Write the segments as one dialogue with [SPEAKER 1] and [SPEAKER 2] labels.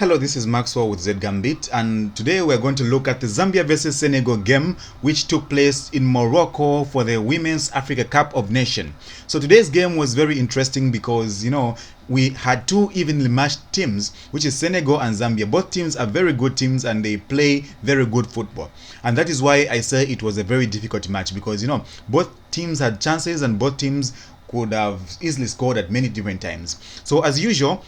[SPEAKER 1] Hello, this is Maxwell with Z Gambit, and today we're going to look at the Zambia versus Senegal game, which took place in Morocco for the Women's Africa Cup of Nations. So today's game was very interesting because, we had two evenly matched teams, which is Senegal and Zambia. Both teams are very good teams and they play very good football. And that is why I say it was a very difficult match because, both teams had chances and both teams could have easily scored at many different times. So as usual,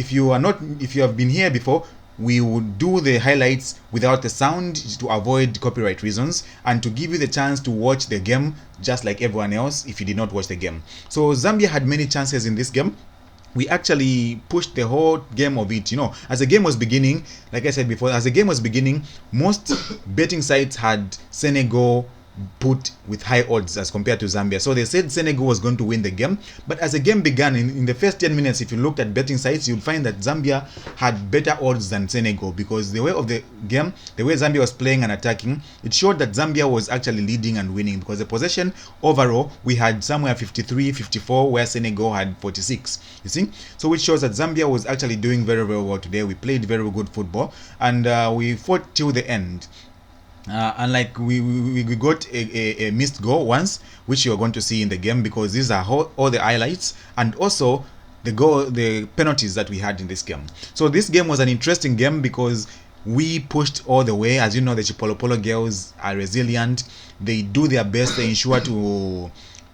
[SPEAKER 1] if you have been here before, we would do the highlights without the sound to avoid copyright reasons and to give you the chance to watch the game just like everyone else if you did not watch the game. So Zambia had many chances in this game. We actually pushed the whole game of it. As the game was beginning, like I said before, as the game was beginning, most betting sites had Senegal put with high odds as compared to Zambia. So they said Senegal was going to win the game. But as the game began, in the first 10 minutes, if you looked at betting sites, you'll find that Zambia had better odds than Senegal because the way of the game, the way Zambia was playing and attacking, it showed that Zambia was actually leading and winning because the possession overall, we had somewhere 53, 54, where Senegal had 46. You see? So which shows that Zambia was actually doing very, very well today. We played very good football and we fought till the end. And like we got a missed goal once, which you're going to see in the game because these are all the highlights and also the penalties that we had in this game. So this game was an interesting game because we pushed all the way. As you know, the Chipolopolo girls are resilient. They do their best. They ensure to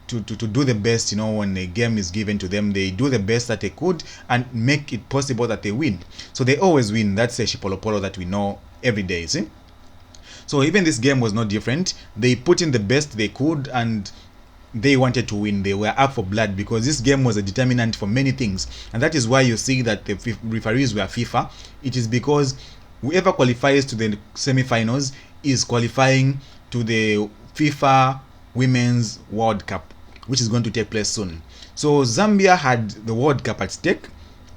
[SPEAKER 1] do the best, when a game is given to them. They do the best that they could and make it possible that they win. So they always win. That's a Chipolopolo that we know every day, see? So even this game was not different. They put in the best they could and they wanted to win. They were up for blood because this game was a determinant for many things. And that is why you see that the referees were FIFA. It is because whoever qualifies to the semi-finals is qualifying to the FIFA Women's World Cup, which is going to take place soon. So Zambia had the World Cup at stake.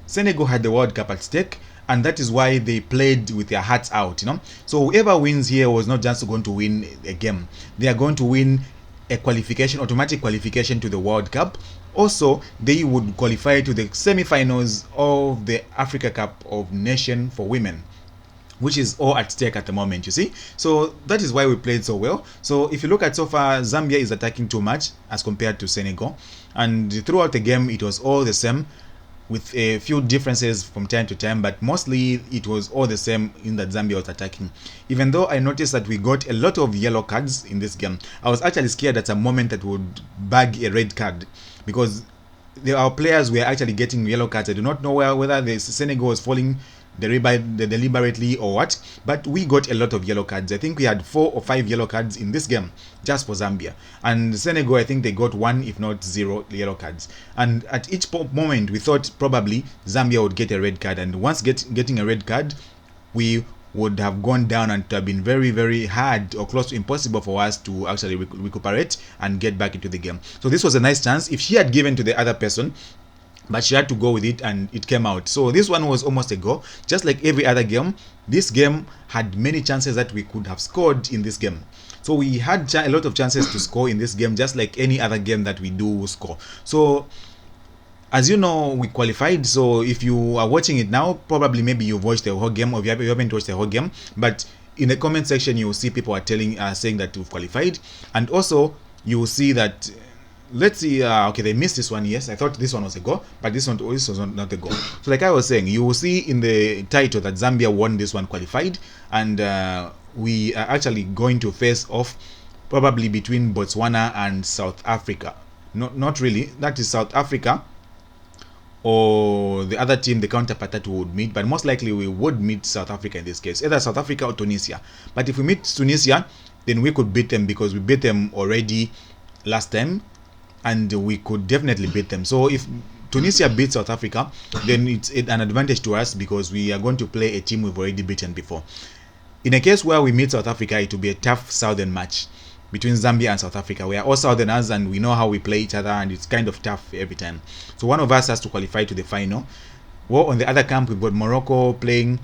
[SPEAKER 1] Senegal had the World Cup at stake. And that is why they played with their hearts out, So whoever wins here was not just going to win a game. They are going to win a qualification, automatic qualification to the World Cup. Also, they would qualify to the semi-finals of the Africa Cup of Nations for women, which is all at stake at the moment, you see. So that is why we played so well. So if you look at so far, Zambia is attacking too much as compared to Senegal. And throughout the game, it was all the same, with a few differences from time to time, but mostly it was all the same in that Zambia was attacking. Even though I noticed that we got a lot of yellow cards in this game, I was actually scared at some moment that would bag a red card because our players were actually getting yellow cards. I do not know whether the Senegal was falling deliberately or what, but we got a lot of yellow cards. I think we had 4 or 5 yellow cards in this game just for Zambia, and Senegal, I think they got 1 if not 0 yellow cards. And at each moment we thought probably Zambia would get a red card, and once getting a red card, we would have gone down and it would have been very, very hard or close to impossible for us to actually recuperate and get back into the game. So this was a nice chance. If she had given to the other person, but she had to go with it and it came out. So this one was almost a goal. Just like every other game, this game had many chances that we could have scored in this game. So we had a lot of chances to score in this game, just like any other game that we do score. So as you know, we qualified. So if you are watching it now, probably maybe you've watched the whole game or you haven't watched the whole game. But in the comment section, you will see people are saying that we've qualified. And also, you will see that let's see, okay, they missed this one. Yes, I thought this one was a goal, but this was not a goal. So like I was saying, you will see in the title that Zambia won this one, qualified, and we are actually going to face off probably between Botswana and South Africa. Not really, that is South Africa or the other team, the counterpart that we would meet, but most likely we would meet South Africa in this case, either South Africa or Tunisia. But if we meet Tunisia, then we could beat them because we beat them already last time, and we could definitely beat them. So if Tunisia beats South Africa, then it's an advantage to us because we are going to play a team we've already beaten before. In a case where we meet South Africa, it will be a tough southern match between Zambia and South Africa. We are all southerners and we know how we play each other, and it's kind of tough every time. So one of us has to qualify to the final. Well, on the other camp, we've got Morocco playing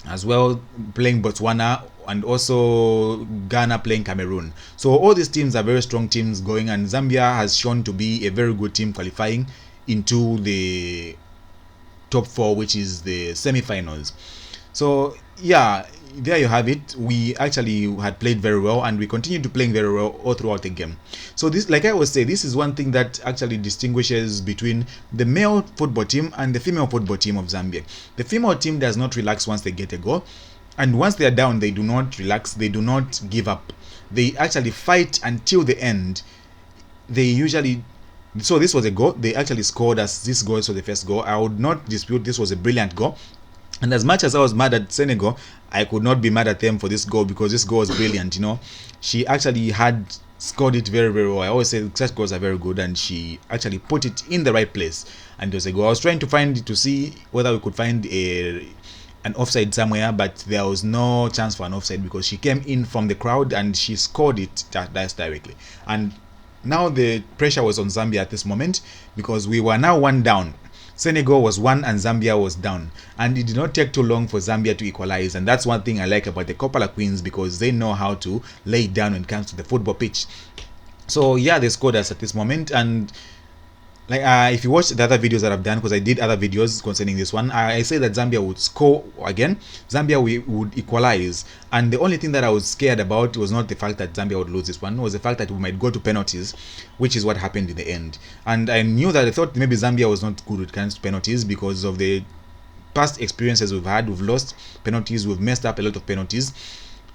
[SPEAKER 1] as well, playing Botswana, and also Ghana playing Cameroon. So all these teams are very strong teams going, and Zambia has shown to be a very good team qualifying into the top 4, which is the semi-finals. So yeah, there you have it. We actually had played very well, and we continued to playing very well all throughout the game. So this, like I always say, this is one thing that actually distinguishes between the male football team and the female football team of Zambia. The female team does not relax once they get a goal, and once they are down, they do not relax, they do not give up. They actually fight until the end. They usually, so this was a goal. They actually scored as this goal was the first goal. I would not dispute this was a brilliant goal. And as much as I was mad at Senegal, I could not be mad at them for this goal, because this goal was brilliant. She actually had scored it very, very well. I always say such goals are very good, and she actually put it in the right place, and it was a goal. I was trying to find it to see whether we could find an offside somewhere, but there was no chance for an offside, because she came in from the crowd and she scored it directly. And now the pressure was on Zambia at this moment, because we were now 1 down. Senegal was 1 and Zambia was down, and it did not take too long for Zambia to equalize. And that's one thing I like about the Kopala Queens, because they know how to lay it down when it comes to the football pitch. So yeah, they scored us at this moment. And like if you watch the other videos that I've done, because I did other videos concerning this one, I say that Zambia would score again, Zambia would equalize, and the only thing that I was scared about was not the fact that Zambia would lose this one, was the fact that we might go to penalties, which is what happened in the end. And I knew that, I thought maybe Zambia was not good when it comes to penalties, because of the past experiences we've had. We've lost penalties, we've messed up a lot of penalties,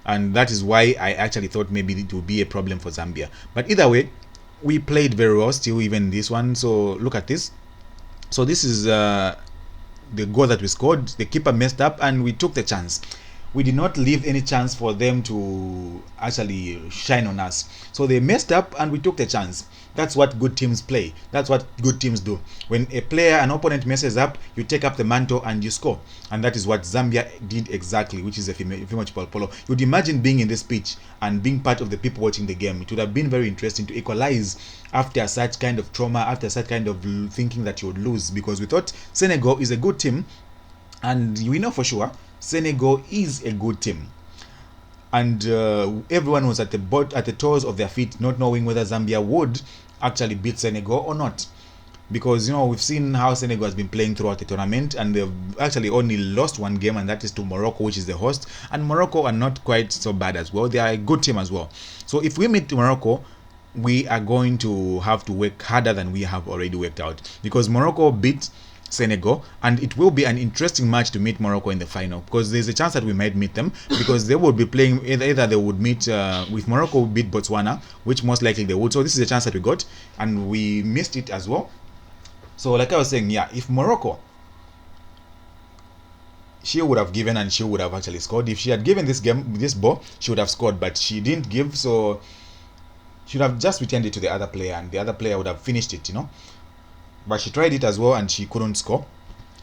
[SPEAKER 1] and that is why I actually thought maybe it would be a problem for Zambia. But either way, we played very well still, even this one. So look at this. So this is the goal that we scored. The keeper messed up and we took the chance. We did not leave any chance for them to actually shine on us. So they messed up and we took the chance. That's what good teams play. That's what good teams do. When a player, an opponent messes up, you take up the mantle and you score. And that is what Zambia did exactly, which is a female polo. You'd imagine being in this pitch and being part of the people watching the game. It would have been very interesting to equalize after such kind of trauma, after such kind of thinking that you would lose, because we thought Senegal is a good team, and we know for sure Senegal is a good team. And everyone was at the toes of their feet, not knowing whether Zambia would actually beat Senegal or not, because we've seen how Senegal has been playing throughout the tournament, and they've actually only lost 1 game, and that is to Morocco, which is the host. And Morocco are not quite so bad as well. They are a good team as well. So if we meet Morocco, we are going to have to work harder than we have already worked out, because Morocco beat Senegal, and it will be an interesting match to meet Morocco in the final, because there's a chance that we might meet them, because they would be playing either they would meet with Morocco beat Botswana, which most likely they would. So this is a chance that we got, and we missed it as well. So like I was saying, yeah, if Morocco, she would have given and she would have actually scored. If she had given this ball, she would have scored, but she didn't give, so she would have just returned it to the other player, and the other player would have finished it, But she tried it as well and she couldn't score.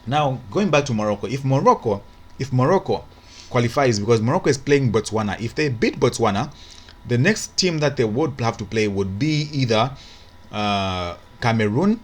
[SPEAKER 1] Now, going back to Morocco, if Morocco qualifies, because Morocco is playing Botswana, if they beat Botswana, the next team that they would have to play would be either Cameroon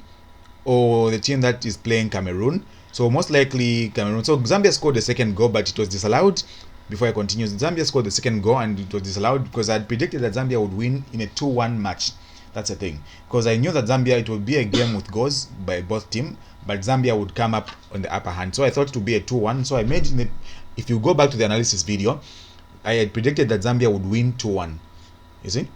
[SPEAKER 1] or the team that is playing Cameroon. So most likely Cameroon. So Zambia scored the second goal, but it was disallowed. Before I continue, Zambia scored the second goal and it was disallowed, because I had predicted that Zambia would win in a 2-1 match. That's the thing, because I knew that Zambia, it would be a game with goals by both teams, but Zambia would come up on the upper hand. So I thought it would be a 2-1. So I made it. If you go back to the analysis video, I had predicted that Zambia would win 2-1. You see?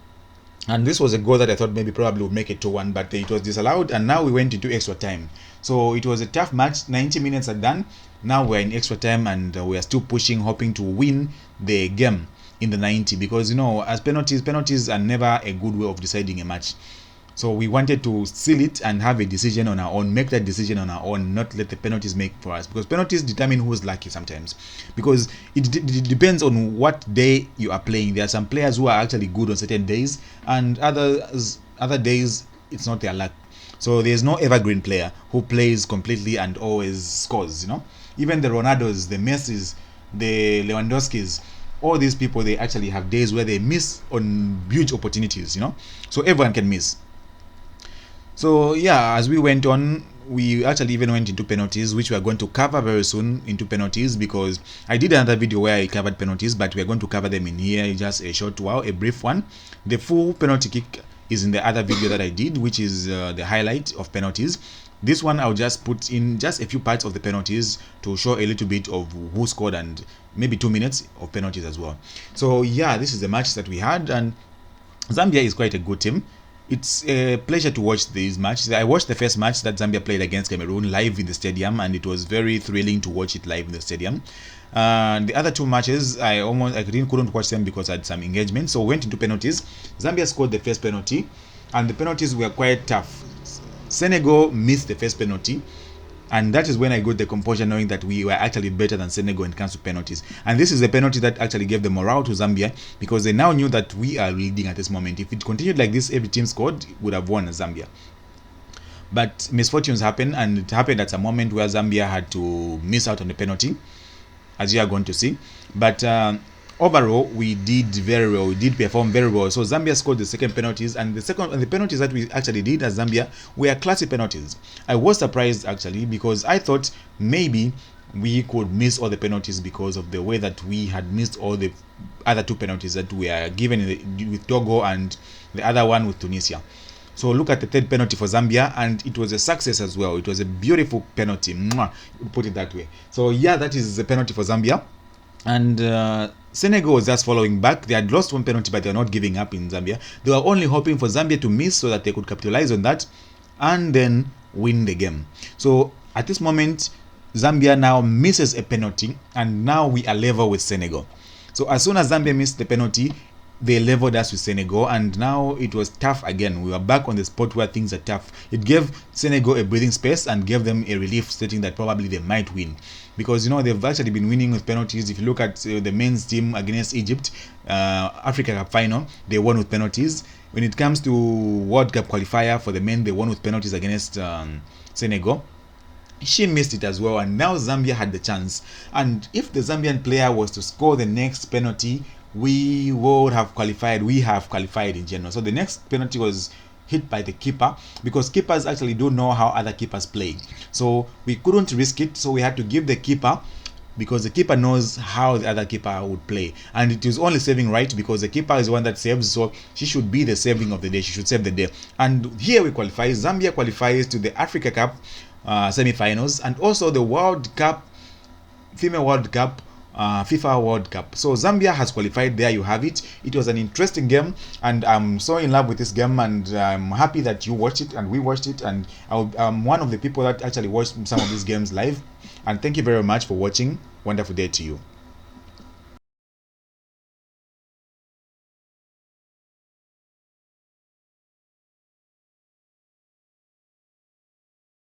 [SPEAKER 1] And this was a goal that I thought maybe probably would make it 2-1, but it was disallowed, and now we went into extra time. So it was a tough match. 90 minutes are done. Now we're in extra time, and we are still pushing, hoping to win the game in the 90, because as penalties are never a good way of deciding a match. So we wanted to seal it and have a decision on our own, make that decision on our own, not let the penalties make for us, because penalties determine who's lucky sometimes, because it depends on what day you are playing. There are some players who are actually good on certain days, and other days it's not their luck. So there's no evergreen player who plays completely and always scores. Even the Ronaldos, the Messis, the Lewandowskis, all these people, they actually have days where they miss on huge opportunities. So everyone can miss. So yeah, as we went on, we actually even went into penalties, which we are going to cover very soon into penalties, because I did another video where I covered penalties, but we are going to cover them in here just a short while, a brief one. The full penalty kick is in the other video that I did, which is the highlight of penalties. This one I'll just put in just a few parts of the penalties to show a little bit of who scored and maybe 2 minutes of penalties as well. So yeah, this is the match that we had, and Zambia is quite a good team. It's a pleasure to watch these matches. I watched the first match that Zambia played against Cameroon live in the stadium, and it was very thrilling to watch it live in the stadium. The other two matches, I couldn't watch them because I had some engagement. So we went into penalties. Zambia scored the first penalty, and the penalties were quite tough. Senegal missed the first penalty, and that is when I got the composure, knowing that we were actually better than Senegal in terms of penalties. And this is the penalty that actually gave the morale to Zambia, because they now knew that we are leading at this moment. If it continued like this, every team scored would have won Zambia. But misfortunes happened, and it happened at a moment where Zambia had to miss out on the penalty, as you are going to see. But overall, we did very well. We did perform very well. So Zambia scored the second penalties, and the penalties that we actually did as Zambia were classy penalties. I was surprised actually, because I thought maybe we could miss all the penalties because of the way that we had missed all the other two penalties that were given with Togo and the other one with Tunisia. So look at the third penalty for Zambia, and it was a success as well. It was a beautiful penalty. Mwah, put it that way. So yeah, that is the penalty for Zambia. And Senegal was just following back. They had lost one penalty, but they were not giving up in Zambia. They were only hoping for Zambia to miss so that they could capitalize on that and then win the game. So at this moment, Zambia now misses a penalty, and now we are level with Senegal. So as soon as Zambia missed the penalty, they leveled us with Senegal, and now it was tough again. We were back on the spot where things are tough. It gave Senegal a breathing space and gave them a relief, stating that probably they might win, because they've actually been winning with penalties. If you look at the men's team against Egypt, Africa Cup final, they won with penalties. When it comes to World Cup qualifier for the men, they won with penalties against Senegal. She missed it as well, and now Zambia had the chance. And if the Zambian player was to score the next penalty, we would have qualified. We have qualified in general. So the next penalty was hit by the keeper, because keepers actually don't know how other keepers play. So we couldn't risk it. So we had to give the keeper, because the keeper knows how the other keeper would play. And it is only saving right, because the keeper is the one that saves. So she should be the saving of the day. She should save the day. And here we qualify. Zambia qualifies to the Africa Cup semi-finals, and also the World Cup, Female World Cup, FIFA World Cup. So Zambia has qualified. There you have it. It was an interesting game, and I'm so in love with this game, and I'm happy that you watched it and we watched it, and I'm one of the people that actually watched some of these games live. And thank you very much for watching. Wonderful day to you.